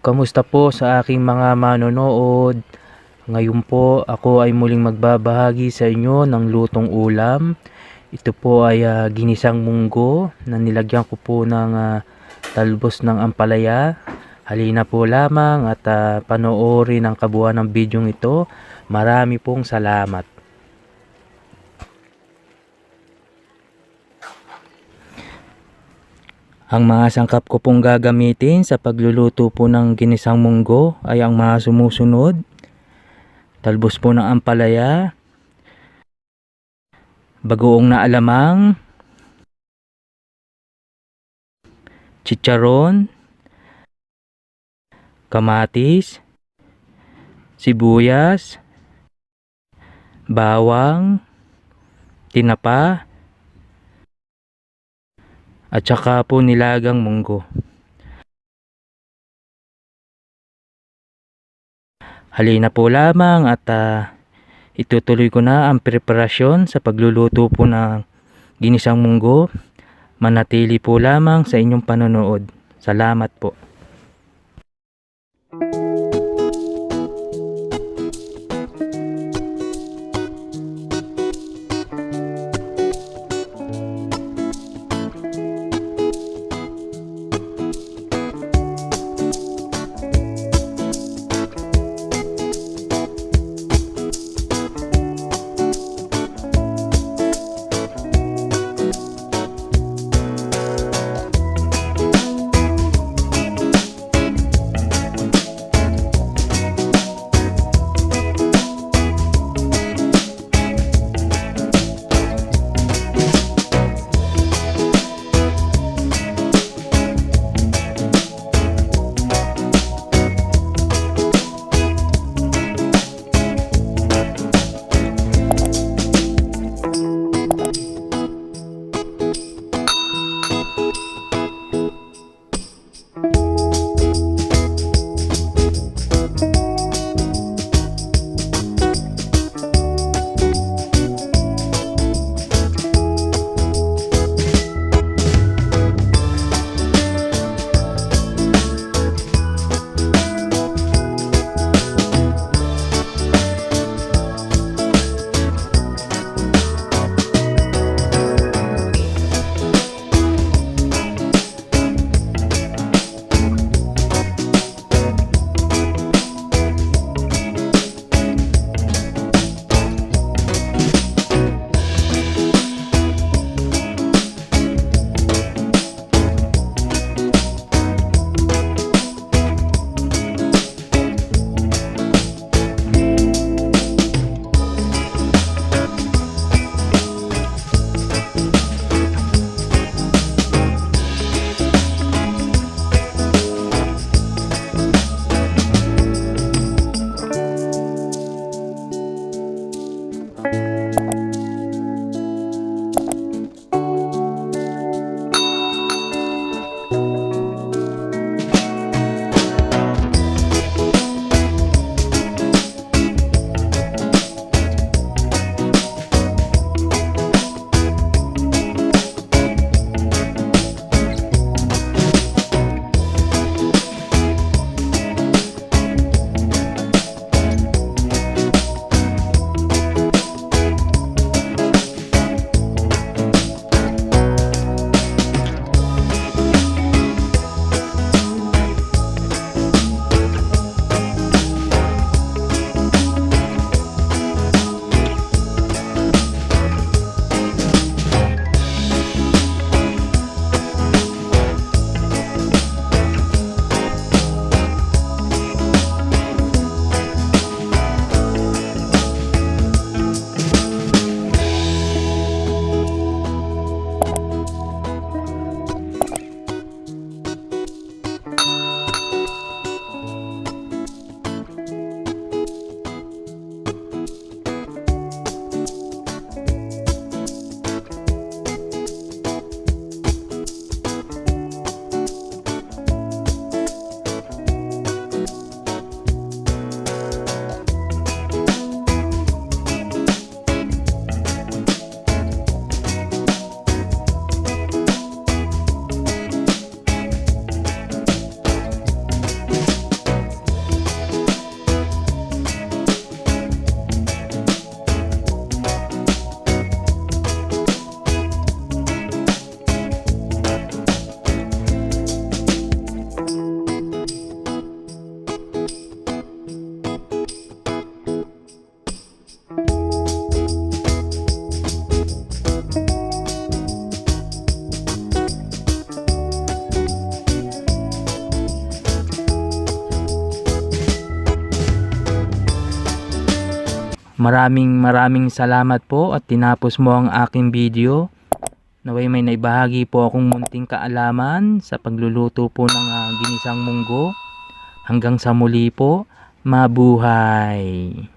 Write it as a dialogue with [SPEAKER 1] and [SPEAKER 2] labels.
[SPEAKER 1] Kamusta po sa aking mga manonood? Ngayon po ako ay muling magbabahagi sa inyo ng lutong ulam. Ito po ay ginisang munggo na nilagyan ko po ng talbos ng ampalaya. Halina po lamang at panoorin ang kabuuan ng bidyong ito. Marami pong salamat. Ang mga sangkap ko pong gagamitin sa pagluluto po ng ginisang munggo ay ang mga sumusunod. Talbos po ng ampalaya, bagoong na alamang, chicharon, kamatis, sibuyas, bawang, tinapa, at saka po nilagang munggo. Halina po lamang at itutuloy ko na ang preparasyon sa pagluluto po ng ginisang munggo. Manatili po lamang sa inyong panonood. Salamat po. Maraming salamat po at tinapos mo ang aking video. Nawa'y may naibahagi po akong munting kaalaman sa pagluluto po ng ginisang munggo. Hanggang sa muli po, mabuhay!